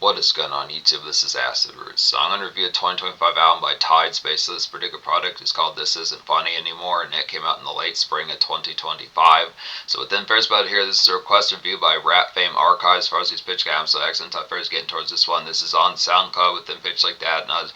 What is going on YouTube? This is Acid Roots. So I'm going to review a 2025 album by Tydes. Basically, this particular product is called This Isn't Funny Anymore, and it came out in the late spring of 2025. So within first about here, this is a request review by Rap Fame Archives as far as these pitch albums. So excellent type first getting towards this one. This is on SoundCloud within pitch like that, and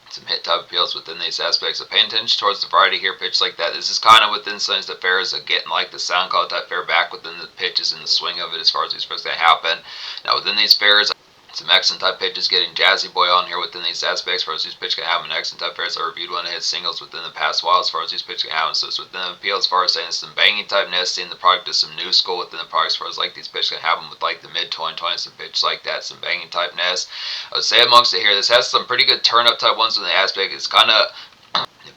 some hit type appeals within these aspects. So paying attention towards the variety here, pitch like that. This is kind of within some of the fares of getting like the SoundCloud type fare back within the pitches and the swing of it as far as these supposed to happen. Now within these fares, some excellent type pitches, getting Jazzy Boy on here within these aspects. As far as these pitch can have an excellent type fares. I reviewed one of his singles within the past while as far as these pitch can have. So it's within the appeal as far as saying some banging typeness, seeing the product is some new school within the product as far as like these pitch can have them with like the mid 2020s, some pitch like that, some banging typeness. I would say amongst it here, this has some pretty good turn up type ones in the aspect. It's kind of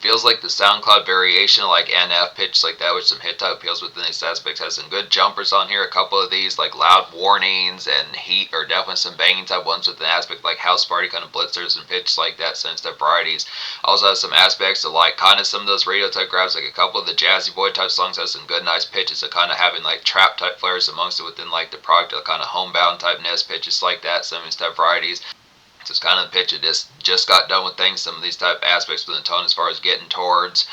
feels like the SoundCloud variation, like NF pitch like that, with some hit type appeals within these aspects. Has some good jumpers on here. A couple of these like loud warnings and heat, or definitely some banging type ones with an aspect like house party kind of blitzers and pitch like that, sense type varieties. Also has some aspects of like kind of some of those radio type grabs, like a couple of the Jazzy Boy type songs has some good nice pitches of kind of having like trap type flares amongst it within like the product, kind of homebound type nest pitches like that, some of these type varieties. So it's kind of the pitch. It just got done with things, some of these type aspects with the tone as far as getting towards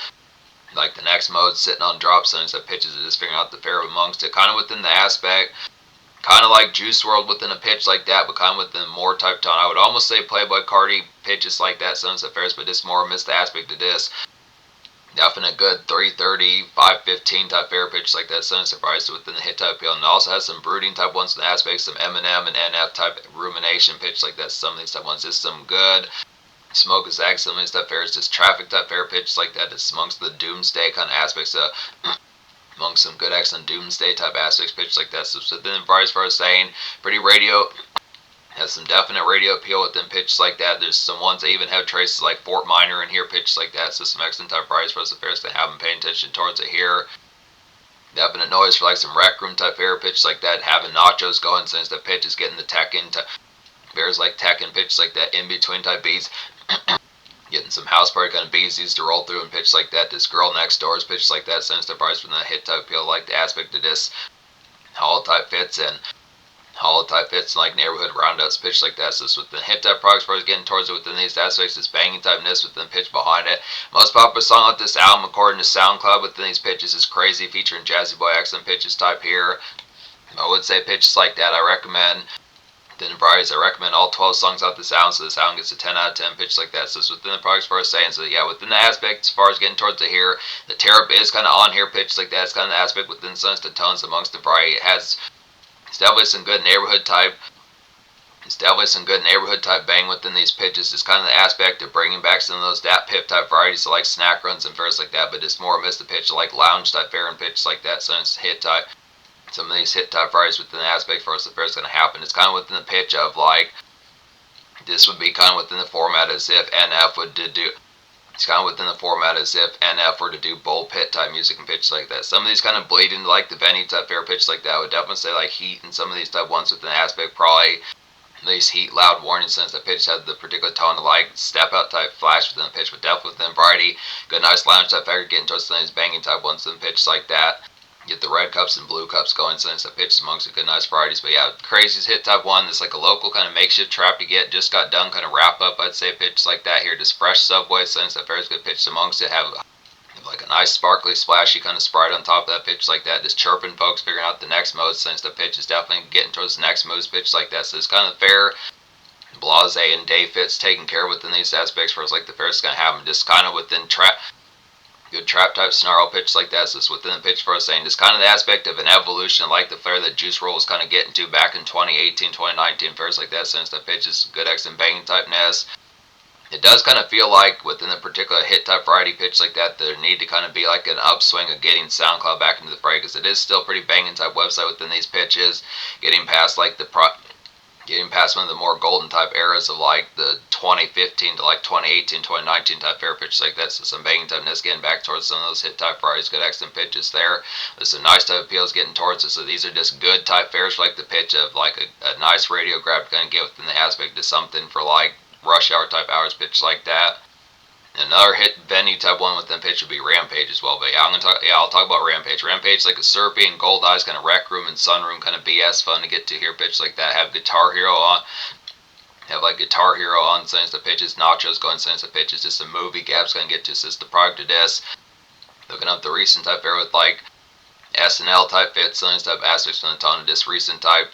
like the next mode, sitting on drops, and stuff pitches, and just figuring out the fair amongst it. Kind of within the aspect, kind of like Juice Wrld within a pitch like that, but kind of within more type tone. I would almost say Playboy Cardi pitches like that, some of the fairs, but just more missed the aspect of this. Definite good 330, 515 type fair pitch like that, some surprise within the hit type appeal, and also has some brooding type ones in the aspects, some Eminem and NF type rumination pitch like that. Some of these type ones, just some good smoke is ag, some of these type fairs, just traffic type fair pitch like that. It's amongst the doomsday kind of aspects of amongst some good excellent doomsday type aspects pitch like that. So then as far as saying pretty radio. Has some definite radio appeal within pitches like that. There's some ones that even have traces like Fort Minor in here, pitches like that. So some excellent type price for us affairs to have them paying attention towards it here. Definite noise for like some rec room type air pitches like that. Having nachos going since the pitch is getting the Tekken to bears like Tekken pitches like that in between type beats. Getting some house party kind of beesies to roll through and pitch like that. This girl next door's pitch like that. Since the price from the hit type appeal, like the aspect of this hall type fits in. Hollow type fits like neighborhood roundouts pitch like that. So it's with the hit type products as far as getting towards it within these aspects, this banging typeness within the pitch behind it. Most popular song on this album according to SoundCloud within these pitches is Crazy, featuring Jazzy Boy excellent pitches type here. I would say pitches like that I recommend. Then varieties, I recommend all 12 songs off this album, so this album gets a 10 out of 10 pitch like that. So it's within the products as far as saying. So yeah, within the aspect as far as getting towards it here, the tear up is kind of on here pitch like that. It's kind of the aspect within the tones amongst the variety. It has it's definitely some good neighborhood type. It's definitely some good neighborhood type bang within these pitches. It's kind of the aspect of bringing back some of those Dat Pip type varieties, so like snack runs and fairs like that, but it's more miss the pitch, like lounge type fair and pitch like that. So it's hit type. Some of these hit type varieties within the aspect for us the fair is going to happen. It's kind of within the pitch of like this would be kind of within the format as if NF would do. It's kind of within the format as if NF were to do bowl pit type music and pitch like that. Some of these kind of bleed into like the venue type fair pitch like that. I would definitely say like heat and some of these type ones within the aspect probably at least heat, loud warning since the pitch had the particular tone to like step out type flash within the pitch, but definitely within variety. Good nice lounge type factor getting towards some of these banging type ones in the pitch like that. Get the red cups and blue cups going since the pitch amongst the good nice varieties. But yeah, Crazy's hit type one. That's like a local kind of makeshift trap to get. Just got done kind of wrap up. I'd say pitch like that here. Just fresh Subway since that fair's good pitch amongst it. Have like a nice sparkly splashy kind of sprite on top of that pitch like that. Just chirping folks, figuring out the next mode since the pitch is definitely getting towards the next mode's pitch like that. So it's kind of fair. Blase and day fits taken care of within these aspects for us like the fair's gonna have them just kind of within trap. Good trap type snarl pitch like that. So it's within the pitch for us saying it's kind of the aspect of an evolution like the flare that Juice Wrld was kind of getting to back in 2018, 2019 fairs like that since the pitch is good X and banging type ness. It does kind of feel like within the particular hit type variety pitch like that there need to kind of be like an upswing of getting SoundCloud back into the fray because it is still pretty banging type website within these pitches. Getting past like getting past one of the more golden type eras of like the 2015 to like 2018, 2019 type fair pitches like that. So some banging type ness getting back towards some of those hit type varieties, good excellent pitches there. There's some nice type appeals getting towards it. So these are just good type fairs for like the pitch of like a nice radio grab to kind of get within the aspect of something for like rush hour type hours pitch like that. Another hit venue type one within pitch would be Rampage as well. But yeah, I'll talk about Rampage. Rampage like a syrupy and gold eyes kind of rec room and sunroom kind of BS fun to get to here pitch like that. Have Guitar Hero on. Have like Guitar Hero on Sunny Stuff pitches, Nachos going Sunny Stuff pitches, just a movie Gab's gonna get to just the product of this. Looking up the recent type fair with like SNL type fits, Sunny Stuff aspects from the ton of this recent type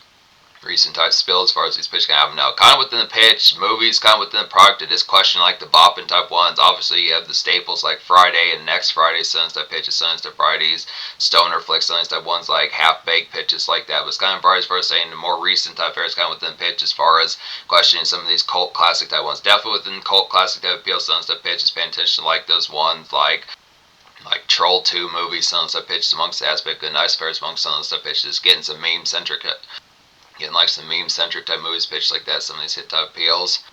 spill as far as these pitches can happen now. Kind of within the pitch, movies, kind of within the product, it is question like the bopping type ones. Obviously, you have the staples like Friday and Next Friday, Sunny Stuff pitches, Sunny Stuff Fridays, Stoner Flicks, Sunny Stuff ones like half-baked pitches like that. But it's kind of as far as saying the more recent type fairs kind of within the pitch as far as questioning some of these cult classic type ones. Definitely within cult classic type appeal, Sunny Stuff pitches, paying attention to like those ones like Troll 2 movies, Sunny Stuff pitches amongst the aspect, good nice fairs amongst Sunny Stuff pitches, getting some meme-centric type movies pitched like that, some of these hit type appeals.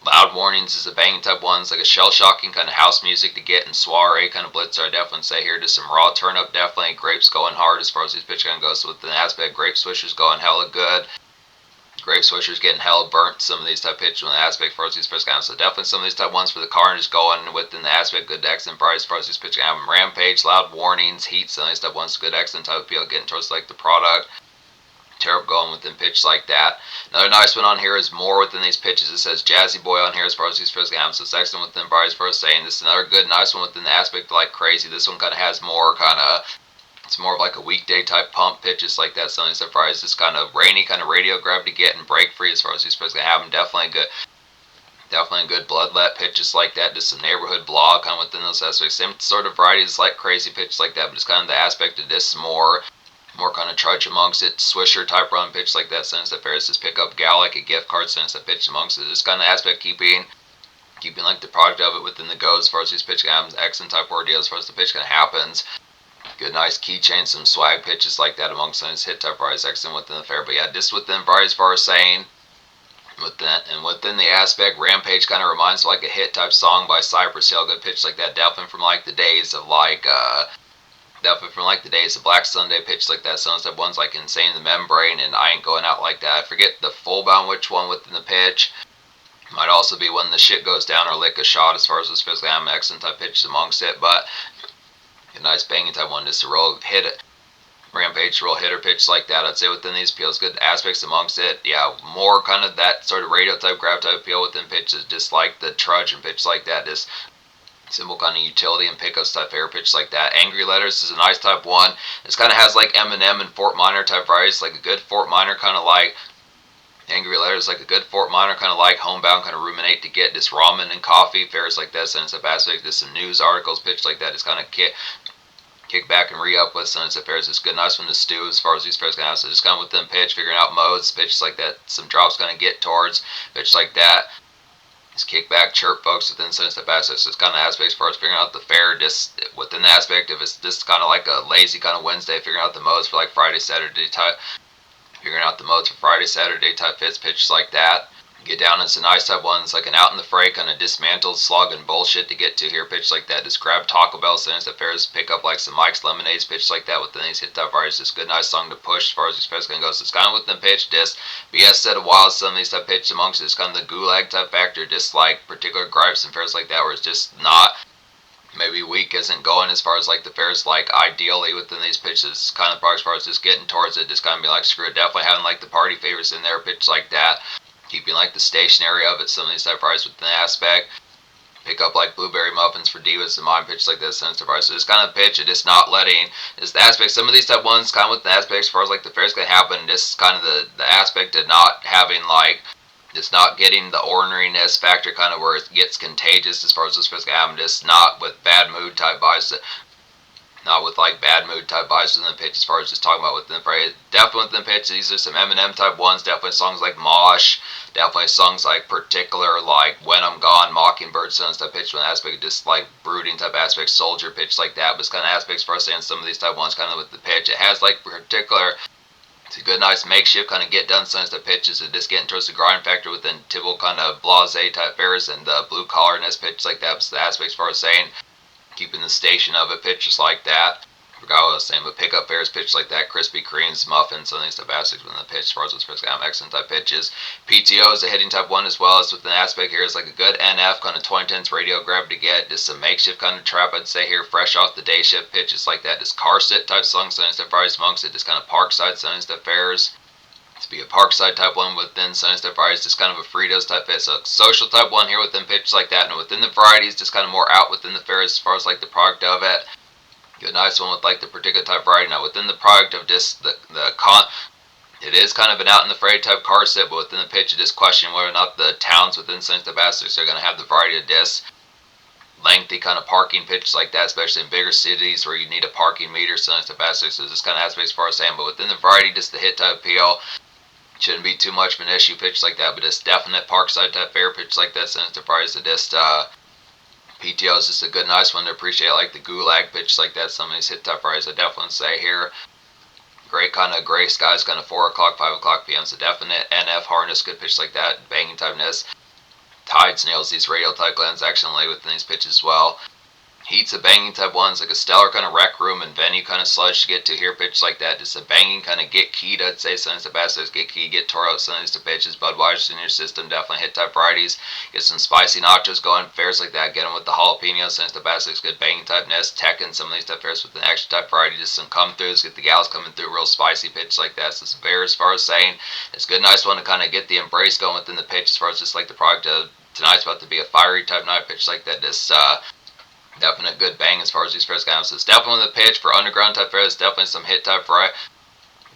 Loud Warnings is a banging type ones, like a shell-shocking kind of house music to get, and Soiree kind of blitzer, I definitely say here. Just some raw turn-up, definitely. Grapes going hard as far as these pitch kind of goes. So with the aspect, Grape Swishers going hella good. Grape Swishers getting hella burnt, some of these type pitches with the aspect as far as these pitch kind of. So definitely some of these type ones for the Carnage going within the aspect, good excellent price as far as these pitch kind of. Rampage, Loud Warnings, Heat, some of these type ones, good excellent type appeal, getting towards like the product. Terrible going within pitch like that. Another nice one on here is more within these pitches. It says Jazzy Boy on here as far as these first games. So it's excellent within Bryce first saying. This is another good, nice one within the aspect like crazy. This one kind of has more it's more of like a weekday type pump pitches like that. Something surprise. This kind of rainy kind of radio grab to get and break free as far as these first gonna have them. Definitely a good bloodlet pitches like that. Just a neighborhood blog kind of within those aspects. Same sort of variety is like crazy pitches like that, but it's kind of the aspect of this more kind of trudge amongst it, Swisher type run pitch like that, Sunny Stuff Ferris, just pick up gal like a gift card, Sunny Stuff pitch amongst it. This kind of aspect keeping like the product of it within the go as far as these pitch happens, excellent type ordeal as far as the pitch kind of happens. Good nice keychain, some swag pitches like that amongst Sunny's hit type varieties, excellent within the fair. But yeah, just within varieties as far as saying within the aspect, Rampage kind of reminds me like a hit type song by Cypress Hill, good pitch like that, definitely from like the days of Black Sunday pitch like that. Some stuff ones like Insane in the Membrane and I Ain't Going Out Like That. I forget the full bound which one within the pitch. Might also be When the Shit Goes Down or Lick a Shot as far as this physically I'm excellent type pitches amongst it. But a nice banging type one, just a real hit it. Rampage, real hitter pitch like that. I'd say within these appeals, good aspects amongst it. Yeah, more kind of that sort of radio type, grab type appeal within pitches, just like the trudge and pitch like that. Just simple kind of utility and pickups type air pitch like that. Angry Letters is a nice type one. This kind of has like Eminem and Fort Minor type varieties, like a good Fort Minor kind of like Angry Letters, like a good Fort Minor kind of like Homebound kind of ruminate to get this ramen and coffee fairs like that. Sense of aspect, just some news articles pitch like that. Just kind of kick back and re-up with Sense of Fairs. It's good, nice one to stew as far as these fairs kind of. So just kind of with them pitch, figuring out modes, pitch like that. Some drops kind of get towards pitch like that. Just kick back, chirp folks within Sense of aspects. So it's kind of aspects as far as figuring out the fair, just within the aspect of it's just kind of like a lazy kind of Wednesday, figuring out the modes for like Friday, Saturday type. Figuring out the modes for Friday, Saturday type fits, pitches like that. Get down into some nice type ones, like an Out in the Fray kind of dismantled slug and bullshit to get to here, pitch like that. Just grab Taco Bell, Sense of Fairs, pick up like some Mike's Lemonades, pitch like that within these hit type varieties. Just good, nice song to push as far as these fairs can go. So it's kind of within pitch, just BS said a while, some of these type pitch amongst it. It's kind of the gulag type factor, just like particular gripes and fairs like that, where it's just not. Maybe week isn't going as far as like the fairs like ideally within these pitches kind of as far as just getting towards it, just kind of be like screw it, definitely having like the party favors in there, pitch like that, keeping like the stationary of it, some of these type varieties within the aspect, pick up like blueberry muffins for divas and mine pitch like that, sense of varieties. So just kind of pitch it, just not letting just the aspect, some of these type ones kind of with the aspects as far as like the fairs gonna happen, just kind of the aspect of not having like just not getting the orneriness factor kind of where it gets contagious as far as this first happen, just not with bad mood type buys, not with like bad mood type buys within the pitch as far as just talking about within the phrase. Definitely within the pitch, these are some Eminem type ones, definitely songs like Mosh, definitely songs like Particular, like When I'm Gone, Mockingbird, Sons type pitch, one aspect, just like brooding type aspect, Soldier pitch like that, but it's kind of aspects for us saying some of these type ones kind of with the pitch. It has like Particular. It's a good, nice makeshift kind of get done sense of pitches and just getting towards the grind factor within typical kind of blase type fairs and the blue collarness pitch like that. So the aspects for us saying keeping the station of it pitches like that. Forgot what I was saying, but pickup fairs pitch like that, Krispy Kremes, muffins, some of these type aspects within the pitch as far as those first kind of excellent type pitches. PTO is a hitting type one as well as with an aspect here is like a good NF kind of 2010s radio grab to get, just some makeshift kind of trap I'd say here, fresh off the day shift pitches like that, just car sit type songs, some of these type fairs amongst it, just kind of parkside, some of these type fairs. It's Be a Parkside type one within Sunny Step Varieties, just kind of a Fritos type fit. So social type one here within pitches like that, and within the varieties, just kind of more out within the fair as far as like the product of it. Good nice one with like the particular type variety. Now within the product of just it is kind of an out in the fray type car set, but within the pitch, it is questioning whether or not the towns within Sunny Step Asterisks are going to have the variety of discs. Lengthy kind of parking pitches like that, especially in bigger cities where you need a parking meter, Sunny Step Asterisks. So this kind of aspect as far as saying, but within the variety, just the hit type appeal. Shouldn't be too much of an issue pitch like that, but it's definite Parkside type fair pitch like that, Sunny Step Varieties. Just PTO is just a good, nice one to appreciate, like the gulag pitch like that. Some of these hit type varieties, I definitely say here. Great kind of gray skies, kind of 4 o'clock, 5 o'clock p.m. So definite NF harness, good pitch like that. Banging typeness. Tydes nails these radial type glens actually within these pitches as well. Heat's a banging type ones, like a stellar kind of rec room and venue kind of sludge to get to here pitch like that. Just a banging kind of get keyed, I'd say. Sunny Step Asterisks, get key, get tore out, Sunny Step pitches. Budweiser's in your system, definitely hit type varieties. Get some spicy nachos going, fairs like that. Get them with the jalapeno, Sunny Step Asterisks, good banging type nest. Tekken, some of these type fairs with an extra type variety, just some come throughs. Get the gals coming through, real spicy pitch like that. So it's fair as far as saying. It's a good, nice one to kind of get the embrace going within the pitch as far as just like the product of tonight's about to be a fiery type night pitch like that. Just definite good bang as far as these fairs go. So it's definitely the pitch for underground type fairs. Definitely some hit type variety.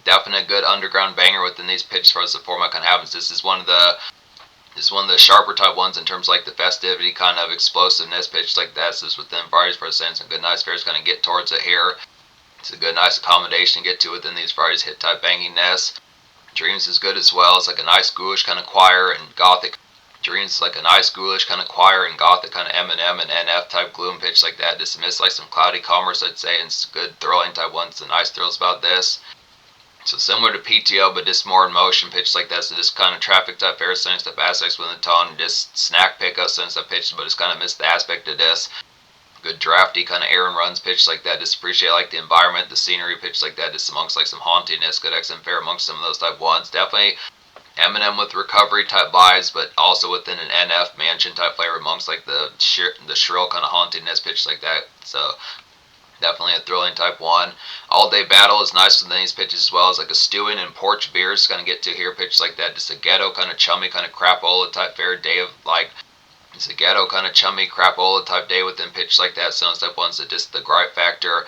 Definite good underground banger within these pitches as far as the format kind of happens. This is one of the sharper type ones in terms of like the festivity kind of explosiveness pitch like that. So it's within varieties for saying some good nice fairs kind of get towards it here. It's a good nice accommodation to get to within these varieties. Hit type bangingness. Dreams is good as well. It's like a nice ghoulish kind of choir and gothic. Dreams is like a nice ghoulish kind of choir and gothic kind of M&M and NF type gloom pitch like that. Dismiss like some cloudy commerce, I'd say, and it's good thrilling type ones. The nice thrills about this. So similar to PTO, but just more in motion pitch like that. So just kind of traffic type fair, Sunny Step Asterisks with a tone, just snack pickup, Sunny Step pitches, but it's kind of missed the aspect of this. Good drafty kind of air and runs pitch like that. Just appreciate like the environment, the scenery pitch like that. Just amongst like some hauntiness, good XM fair amongst some of those type ones. Definitely M&M with recovery type vibes, but also within an NF mansion type flavor amongst like the shrill kind of hauntiness pitch like that. So definitely a thrilling type one. All day battle is nice within these pitches as well as like a stewing and porch beers kind of get to here pitch like that. Just a ghetto kind of chummy kind of crapola type fair day of like. It's a ghetto kind of chummy crapola type day within pitch like that. So step one's just the gripe factor.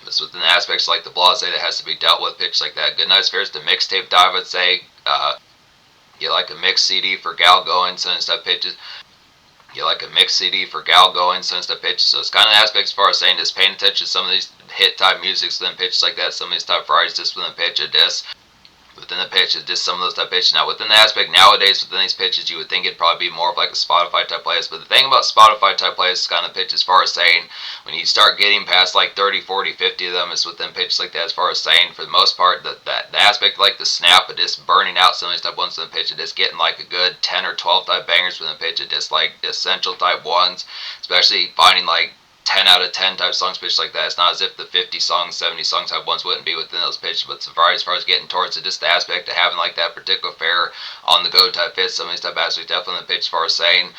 This within the aspects like the blase that has to be dealt with pitch like that. Good nice fairs to mixtape dive, I'd say. Get like a mix CD for gal going, Sunny Step pitches. Get like a mix CD for gal going, Sunny Step pitches. So it's kind of aspects as far as saying just paying attention to some of these hit type musics within pitches like that. Some of these type varieties just within the pitch of this. Within the pitch, it's just some of those type pitches. Now, within the aspect nowadays, within these pitches, you would think it'd probably be more of like a Spotify type playlist. But the thing about Spotify type playlists is kind of pitch as far as saying, when you start getting past like 30, 40, 50 of them, it's within pitches like that as far as saying, for the most part, the aspect like the snap of just burning out some of these type ones in the pitch, and just getting like a good 10 or 12 type bangers within the pitch, and just like essential type ones, especially finding like 10 out of 10 type songs pitched like that. It's not as if the 50 songs, 70 songs type ones wouldn't be within those pitches, but it's a variety as far as getting towards it, just the aspect of having like that particular fair on the go type fit. Some of these type aspects definitely in the pitch as far as saying,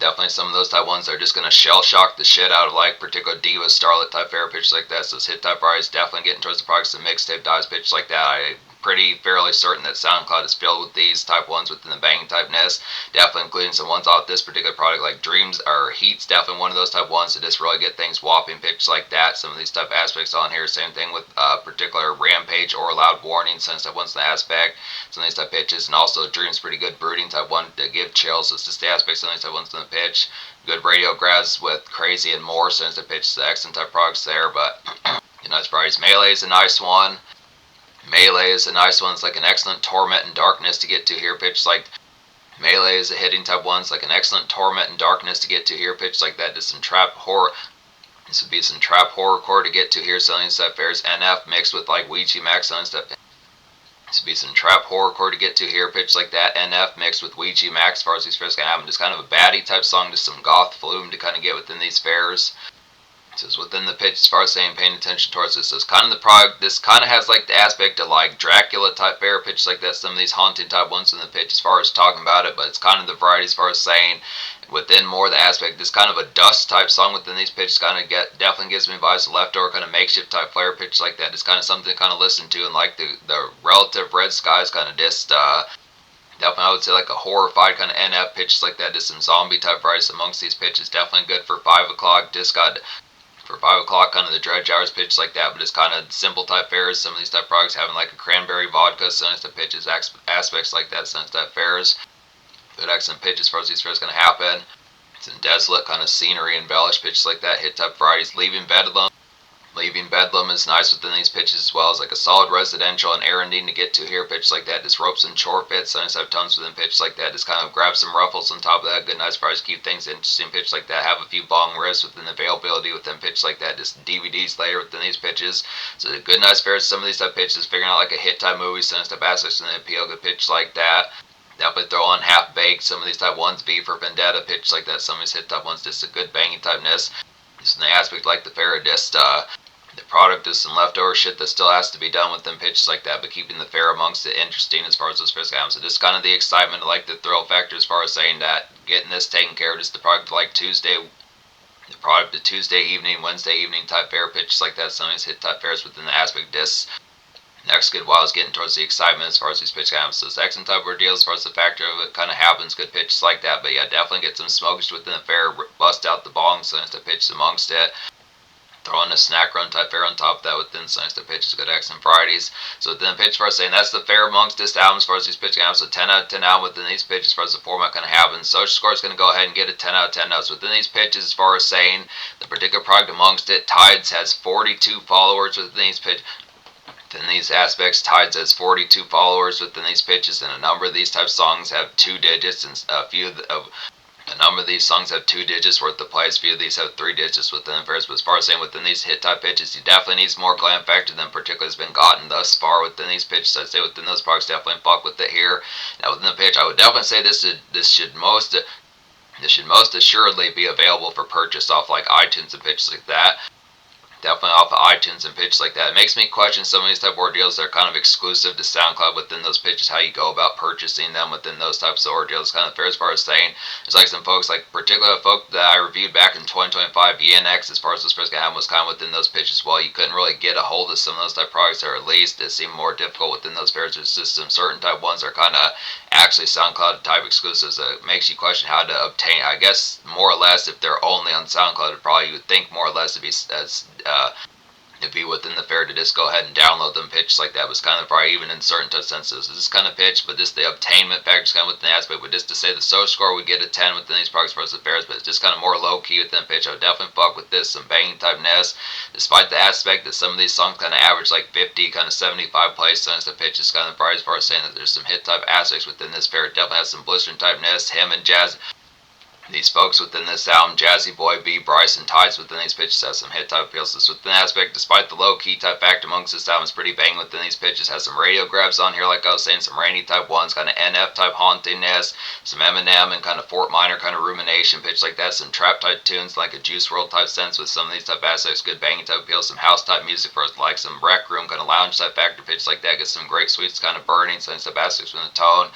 definitely some of those type ones that are just going to shell shock the shit out of like particular diva starlet type fair pitch like that. So those hit type varieties definitely getting towards the products and mixtape dives pitch like that. I'm pretty fairly certain that SoundCloud is filled with these type ones within the banging type nest. Definitely including some ones off this particular product like Dreams or Heat's definitely one of those type ones to just really get things whopping pitch like that. Some of these type aspects on here, same thing with particular Rampage or Loud Warning, some type ones in the aspect. Some of these type pitches, and also Dreams pretty good brooding type one to give chills. So it's just the aspects of these type ones in the pitch. Good radio grabs with Crazy and More, since the pitch the excellent type products there, but you know, it's varieties. Melee is a nice one. Melee is a nice one. It's like an excellent Torment and Darkness to get to here pitch like Melee is a hitting type one. It's like an excellent Torment and Darkness to get to here pitch like that. Just some trap horror. This would be some trap horrorcore to get to here. Selling stuff fairs NF mixed with like Ouija Max selling stuff. This would be some trap horrorcore to get to here pitch like that. NF mixed with Ouija Max as far as these fairs can happen. Just kind of a baddie type song, just some goth flume to kind of get within these fairs. So it's within the pitch as far as saying paying attention towards this. So it's kind of the product. This kind of has like the aspect of like Dracula type bear pitch like that. Some of these haunting type ones in the pitch as far as talking about it, but it's kind of the variety as far as saying within more the aspect. This kind of a dust type song within these pitches kind of definitely gives me vibes of leftover kind of makeshift type flare pitch like that. It's kind of something to kind of listen to and like the relative red skies kind of just definitely, I would say like a horrified kind of NF pitches like that. Just some zombie type varieties amongst these pitches. Definitely good for 5 o'clock. Just got for 5 o'clock, kind of the dredge hours pitch like that, but it's kind of simple type fares. Some of these type products having like a cranberry vodka, some of these type pitches, aspects like that, some of these type fares. Good excellent pitch as far as these fares going to happen. Some desolate kind of scenery embellished pitches like that, hit type varieties. Leaving Bedlam is nice within these pitches as well as like a solid residential and erranding to get to here. Pitch like that, just ropes and short fits. Sometimes have tons within pitch like that. Just kind of grab some ruffles on top of that. Good nice price, keep things interesting. Pitch like that. Have a few bong riffs within the availability within pitch like that. Just DVDs later within these pitches. So a good nice fair. Some of these type pitches, figuring out like a hit type movie, some type aspects in the appeal. Good pitch like that. Definitely throw on half baked. Some of these type ones, V for Vendetta pitch like that. Some of these hit type ones, just a good banging typeness. Just in the aspect like the fair, just the product is some leftover shit that still has to be done with them pitches like that, but keeping the fair amongst it interesting as far as those first games. So just kind of the excitement, like the thrill factor as far as saying that getting this taken care of. Just the product like the product the Tuesday evening, Wednesday evening type fair pitches like that. Some of these hit type fairs within the aspect discs. Next good while is getting towards the excitement as far as these pitch games. So it's excellent type of ordeal as far as the factor of it kind of happens. Good pitches like that, but yeah, definitely get some smokes within the fair. Bust out the bong, so to pitch amongst it. Throw in a snack run type fair on top of that within science to pitches, good excellent varieties. So within the pitch for us saying that's the fair amongst this album as far as these pitch albums. So 10 out of 10 album within these pitches as far as the format kind of happens. Social score is going to go ahead and get a 10 out of 10 notes within these pitches as far as saying the particular product amongst it. Tydes has 42 followers within these pitches. In these aspects, Tydes has 42 followers within these pitches, and a number of these type songs have 2 digits, and a number of these songs have 2 digits worth of plays. A few of these have 3 digits within the pairs. But as far as saying within these hit type pitches, you definitely need more glam factor than particularly has been gotten thus far within these pitches. I'd say within those products, definitely fuck with it here. Now within the pitch, I would definitely say this should most assuredly be available for purchase off like iTunes and pitches like that. Definitely off of iTunes and pitches like that. It makes me question some of these type of ordeals that are kind of exclusive to SoundCloud within those pitches, how you go about purchasing them within those types of ordeals. Kind of fair as far as saying, there's like some folks, like particular folk that I reviewed back in 2025, ENX, as far as this first game was kind of within those pitches. Well, you couldn't really get a hold of some of those type of products, or at least it seemed more difficult within those fairs. There's just some certain type ones that are kind of actually SoundCloud type exclusives that makes you question how to obtain. I guess more or less if they're only on SoundCloud, probably you would think more or less to be as it'd be within the fair to just go ahead and download them pitches like that. Was kind of probably even in certain touch senses. This kind of pitch, but just the obtainment factor is kind of within the aspect. But just to say the social score would get a 10 within these products versus the fairs, but it's just kind of more low key within pitch. I would definitely fuck with this, some banging type ness, despite the aspect that some of these songs kind of average like 50, kind of 75 plays. Since the pitch is kind of probably as far as saying that there's some hit type aspects within this fair. It definitely has some blistering type ness. Him and Jazz. These folks within this album, Jazzy Boy B, Bryce, and Tydes within these pitches have some hit type appeals. This within aspect, despite the low key type factor amongst this album, is pretty bang within these pitches. Has some radio grabs on here, like I was saying, some rainy type ones, kind of NF type hauntingness, some Eminem and kind of Fort Minor kind of rumination pitch like that. Some trap type tunes, like a Juice Wrld type sense with some of these type aspects. Good banging type appeals. Some house type music for us, like some rec room kind of lounge type factor pitch like that. Get some great sweets kind of burning, some type aspects from the tone.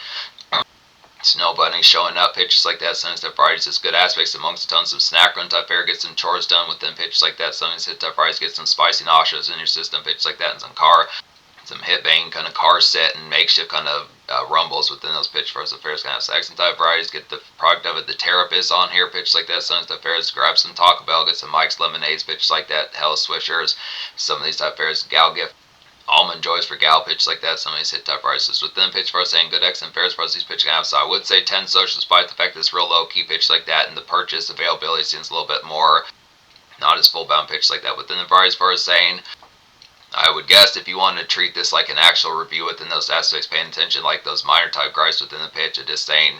Snow bunny showing up, pitches like that, some stuff varieties, just good aspects amongst tons of snack run type fair, get some chores done within pitches like that, some hit type varieties, get some spicy nachos in your system, pitches like that, and some hit bang kind of car set and makeshift kind of rumbles within those pitch fairs. The fairs kind of sex and type varieties, get the product of it. The Terrapist on here, pitches like that, some stuff fairs, grab some Taco Bell, get some Mike's Lemonades, pitches like that, Hell Swishers, some of these type fairs, Gal Gift. Almond Joys for gal pitch like that. Some of these hit type prices within pitch for us saying good excellent fares for us these pitch games. So I would say 10 social despite the fact that it's real low key pitch like that, and the purchase availability seems a little bit more not as full bound pitch like that within the varieties for us saying. I would guess if you wanted to treat this like an actual review within those aspects, paying attention like those minor type gripes within the pitch, of just saying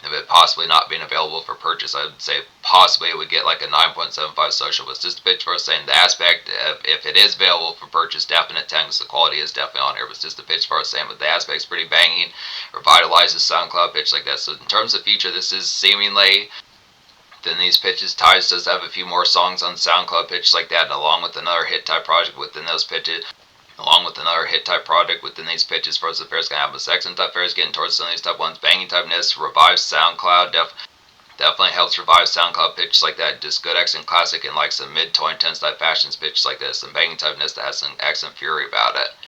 of it possibly not being available for purchase, I would say possibly it would get like a 9.75 social. But it's just a pitch for us saying the aspect of if it is available for purchase, definite 10 because the quality is definitely on here. But it's just a pitch for us saying, but the aspect's pretty banging, revitalizes SoundCloud pitch like that. So in terms of future, this is seemingly Within these pitches, Tydes does have a few more songs on SoundCloud pitches like that, and along with another hit type project within those pitches. Along with another hit type project within these pitches, first the Fair's gonna have a section type Fair's getting towards some of these type ones. Banging type Nist revives SoundCloud, definitely helps revive SoundCloud pitches like that. Just good accent classic and like some mid 2010s type fashions pitches like this. And banging type Nist that has some accent fury about it.